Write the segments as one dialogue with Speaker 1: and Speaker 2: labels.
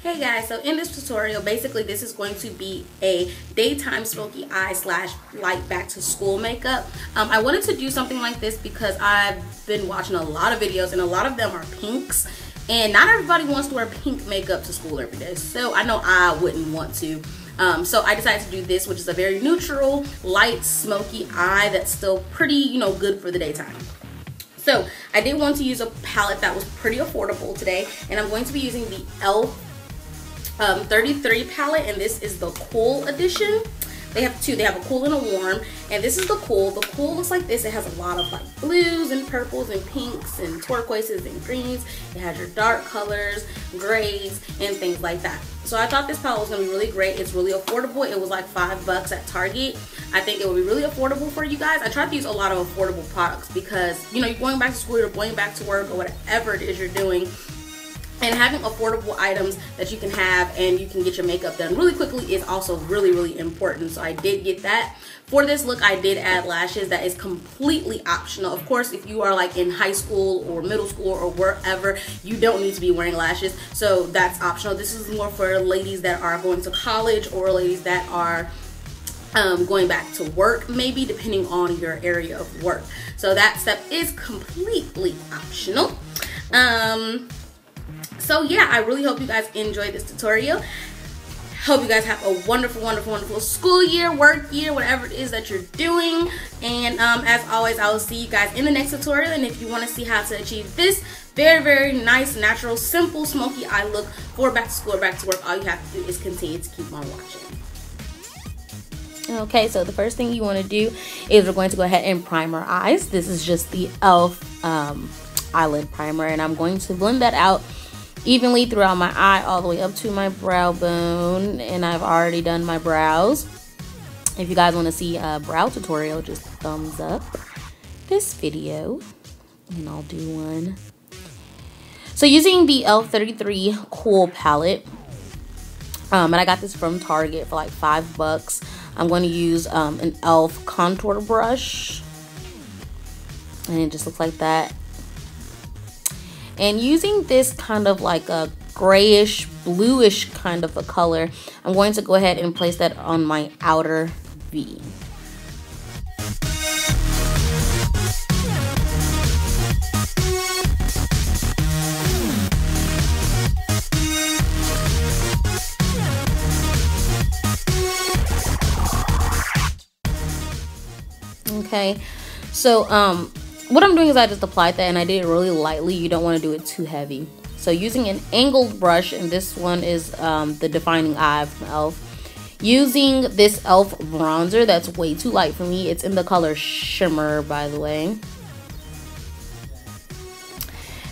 Speaker 1: Hey guys, so in this tutorial, basically this is going to be a daytime smoky eye slash light back to school makeup. I wanted to do something like this because I've been watching a lot of videos and a lot of them are pinks. And not everybody wants to wear pink makeup to school every day. So I know I wouldn't want to. So I decided to do this, which is a very neutral, light, smoky eye that's still pretty, good for the daytime. So I did want to use a palette that was pretty affordable today. And I'm going to be using the e.l.f. 33 palette, and this is the cool edition. They have two. They have a cool and a warm, and this is the cool. The cool looks like this. It has a lot of like blues and purples and pinks and turquoises and greens. It has your dark colors, grays, and things like that. So I thought this palette was gonna be really great. It's really affordable. It was like $5 at Target. I think it would be really affordable for you guys. I tried to use a lot of affordable products because you're going back to school, you're going back to work, or whatever it is you're doing. And having affordable items that you can have and you can get your makeup done really quickly is also really, really important. So I did get that. For this look, I did add lashes. That is completely optional. Of course, if you are like in high school or middle school or wherever, you don't need to be wearing lashes. So that's optional. This is more for ladies that are going to college or ladies that are going back to work, maybe, depending on your area of work. So that step is completely optional. So yeah, I really hope you guys enjoyed this tutorial. Hope you guys have a wonderful, wonderful, wonderful school year, work year, whatever it is that you're doing. And as always, I will see you guys in the next tutorial. And if you want to see how to achieve this very, very nice, natural, simple, smoky eye look for back to school or back to work, all you have to do is continue to keep on watching. Okay, so the first thing you want to do is we're going to go ahead and prime our eyes. This is just the e.l.f. Eyelid primer, and I'm going to blend that out evenly throughout my eye all the way up to my brow bone. And I've already done my brows. If you guys want to see a brow tutorial, just thumbs up this video and I'll do one. So using the e.l.f. 33 Cool palette, and I got this from Target for like $5. I'm going to use an e.l.f. contour brush, and it just looks like that. And using this kind of like a grayish, bluish kind of a color, I'm going to go ahead and place that on my outer V. Okay, so what I'm doing is I just applied that, and I did it really lightly. You don't want to do it too heavy. So using an angled brush, and this one is the Defining Eye from e.l.f. Using this e.l.f. bronzer that's way too light for me. It's in the color Shimmer, by the way.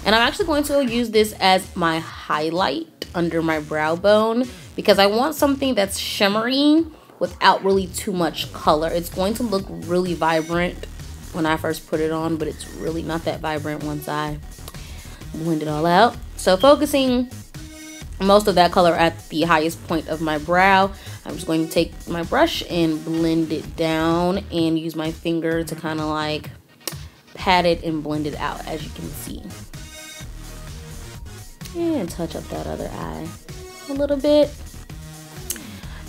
Speaker 1: And I'm actually going to use this as my highlight under my brow bone because I want something that's shimmery without really too much color. It's going to look really vibrant when I first put it on, but it's really not that vibrant once I blend it all out. So focusing most of that color at the highest point of my brow, I'm just going to take my brush and blend it down and use my finger to kind of like pat it and blend it out, as you can see. And touch up that other eye a little bit.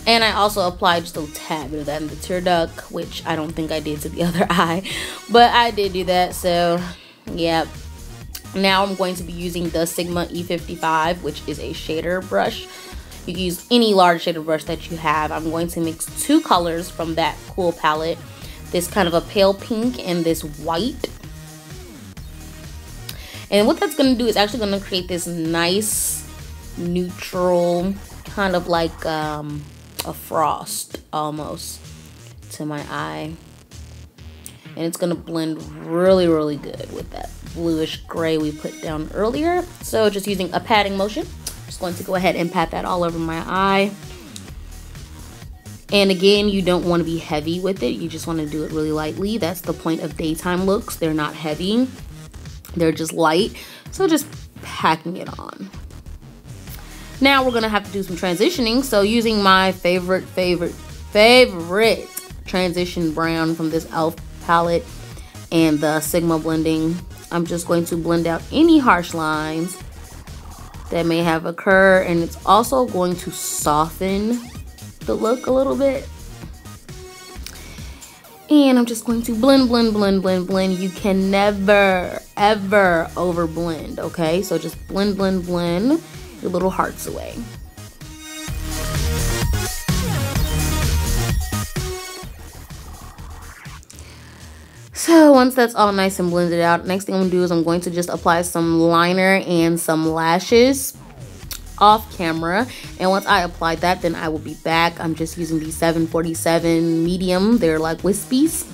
Speaker 1: And I also applied just a tad bit of that in the tear duct, which I don't think I did to the other eye, but I did do that. So yeah, now I'm going to be using the Sigma E55, which is a shader brush. You can use any large shader brush that you have. I'm going to mix two colors from that Cool palette, this kind of a pale pink and this white. And what that's going to do is actually going to create this nice neutral kind of like a frost almost to my eye, and it's gonna blend really, really good with that bluish gray we put down earlier. So just using a patting motion, I'm just going to go ahead and pat that all over my eye. And again, you don't want to be heavy with it, you just want to do it really lightly. That's the point of daytime looks. They're not heavy, they're just light. So just packing it on. Now we're gonna have to do some transitioning. So using my favorite transition brown from this e.l.f. palette and the Sigma blending, I'm just going to blend out any harsh lines that may have occurred, and it's also going to soften the look a little bit. And I'm just going to blend, blend, blend, blend, blend. You can never, ever over blend, okay? So just blend, blend, blend your little hearts away. So once that's all nice and blended out, next thing I'm gonna do is I'm going to just apply some liner and some lashes off camera. And once I apply that, then I will be back. I'm just using the 747 medium. They're like wispies.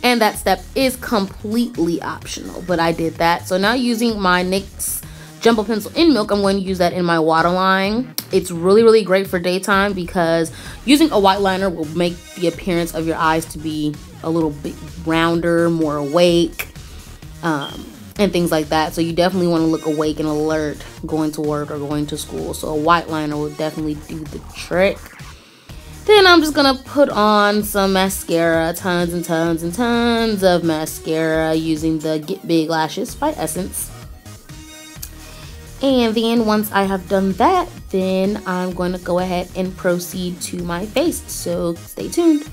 Speaker 1: And that step is completely optional, but I did that. So now using my NYX Jumbo Pencil in Milk, I'm going to use that in my waterline. It's really, really great for daytime because using a white liner will make the appearance of your eyes to be a little bit rounder, more awake, and things like that. So you definitely want to look awake and alert going to work or going to school. So a white liner will definitely do the trick. Then I'm just gonna put on some mascara, tons and tons and tons of mascara using the Get Big Lashes by Essence. And then once I have done that, then I'm going to go ahead and proceed to my face. So stay tuned.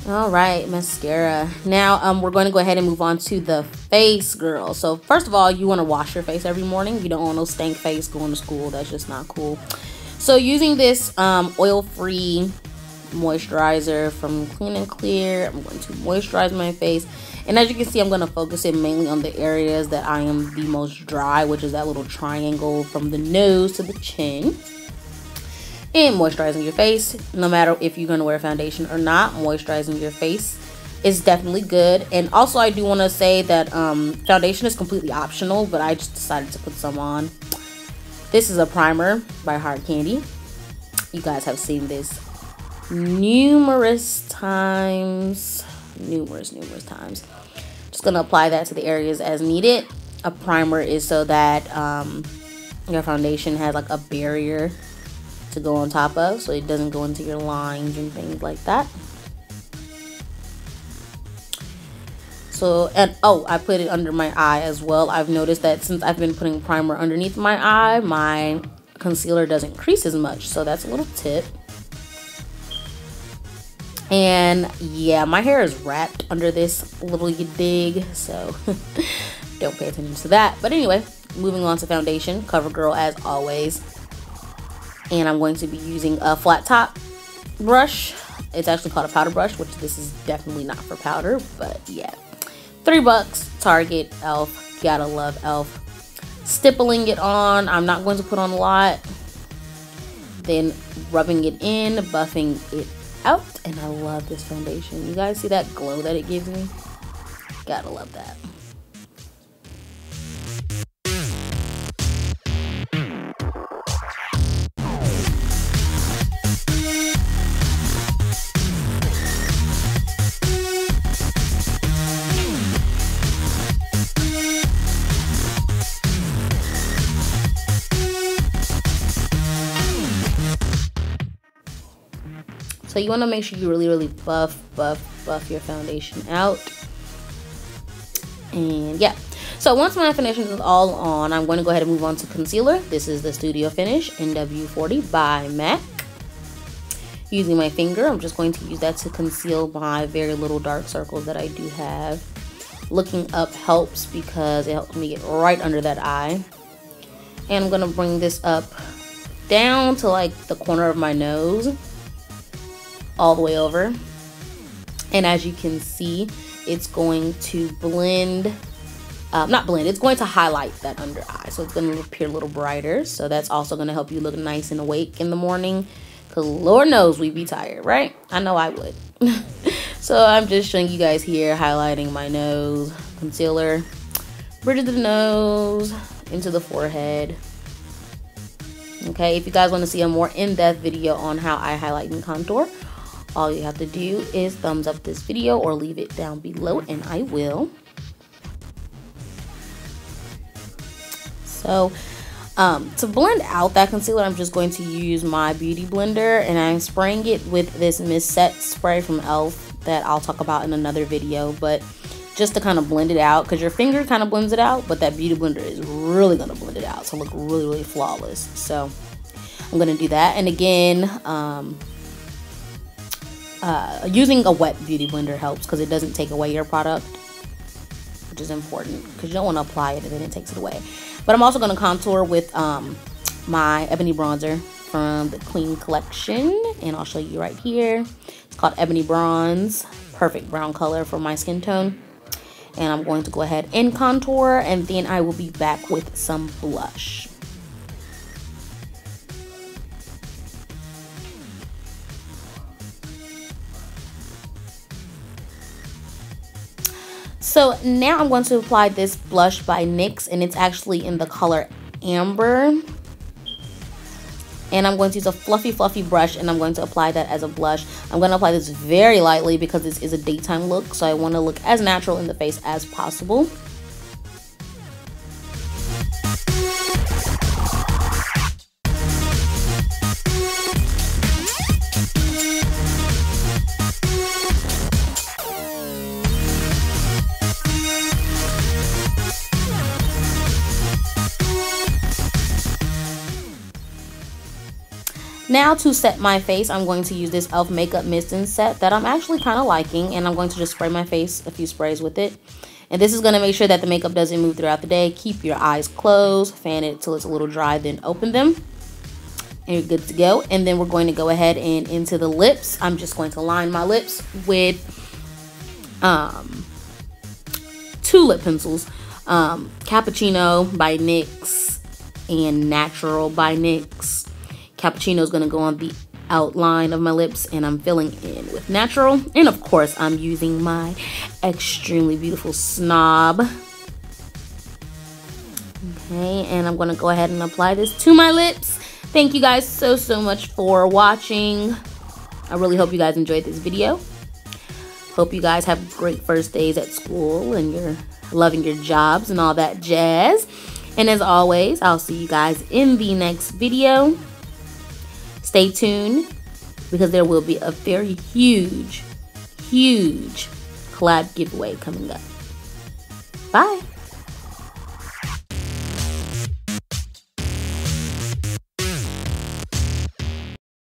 Speaker 1: All right, mascara. Now we're going to go ahead and move on to the face, girl. So first of all, you want to wash your face every morning. You don't want no stank face going to school. That's just not cool. So using this oil-free moisturizer from Clean and Clear, I'm going to moisturize my face. And as you can see, I'm going to focus it mainly on the areas that I am the most dry, which is that little triangle from the nose to the chin. And moisturizing your face, no matter if you're going to wear foundation or not, moisturizing your face is definitely good. And also I do want to say that foundation is completely optional, but I just decided to put some on. This is a primer by Hard Candy. You guys have seen this numerous times. Just going to apply that to the areas as needed. A primer is so that your foundation has like a barrier to go on top of, so it doesn't go into your lines and things like that. So, and oh, I put it under my eye as well. I've noticed that since I've been putting primer underneath my eye, my concealer doesn't crease as much, so that's a little tip. And yeah, my hair is wrapped under this little dig, so don't pay attention to that. But anyway, moving on to foundation, CoverGirl as always. And I'm going to be using a flat top brush. It's actually called a powder brush, which this is definitely not for powder, but yeah. $3, Target, e.l.f. Gotta love e.l.f. Stippling it on. I'm not going to put on a lot. Then rubbing it in, buffing it out. And I love this foundation. You guys see that glow that it gives me? Gotta love that. So you want to make sure you really buff your foundation out. And yeah, so once my foundation is all on, I'm going to go ahead and move on to concealer. This is the Studio Finish NW40 by MAC. Using my finger, I'm just going to use that to conceal my very little dark circles that I do have. Looking up helps because it helps me get right under that eye. And I'm going to bring this up down to like the corner of my nose, all the way over. And as you can see, it's going to blend, not blend, it's going to highlight that under eye. So it's going to appear a little brighter. So that's also going to help you look nice and awake in the morning. Because Lord knows we'd be tired, right? I know I would. So I'm just showing you guys here, highlighting my nose, concealer, bridge of the nose, into the forehead. Okay, if you guys want to see a more in-depth video on how I highlight and contour, all you have to do is thumbs up this video or leave it down below and I will. So to blend out that concealer, I'm just going to use my beauty blender, and I'm spraying it with this Miss Set spray from e.l.f. that I'll talk about in another video, but just to kind of blend it out, because your finger kind of blends it out, but that beauty blender is really going to blend it out to look really, really flawless. So I'm going to do that. And again, using a wet beauty blender helps because it doesn't take away your product, which is important because you don't want to apply it and then it takes it away. But I'm also going to contour with my Ebony bronzer from the Queen collection, and I'll show you right here. It's called Ebony Bronze, perfect brown color for my skin tone. And I'm going to go ahead and contour, and then I will be back with some blush. So now I'm going to apply this blush by NYX, and it's actually in the color Amber. And I'm going to use a fluffy brush, and I'm going to apply that as a blush. I'm going to apply this very lightly because this is a daytime look, so I want to look as natural in the face as possible. Now to set my face, I'm going to use this e.l.f. makeup mist and set that I'm actually kind of liking, and I'm going to just spray my face a few sprays with it. And this is going to make sure that the makeup doesn't move throughout the day. Keep your eyes closed, fan it till it's a little dry, then open them, and you're good to go. And then we're going to go ahead and into the lips. I'm just going to line my lips with 2 lip pencils, Cappuccino by NYX and Natural by NYX. Cappuccino is going to go on the outline of my lips, and I'm filling in with Natural. And of course, I'm using my extremely beautiful Snob. Okay, and I'm going to go ahead and apply this to my lips. Thank you guys so much for watching. I really hope you guys enjoyed this video. Hope you guys have great first days at school and you're loving your jobs and all that jazz. And as always, I'll see you guys in the next video. Stay tuned because there will be a very huge collab giveaway coming up. Bye.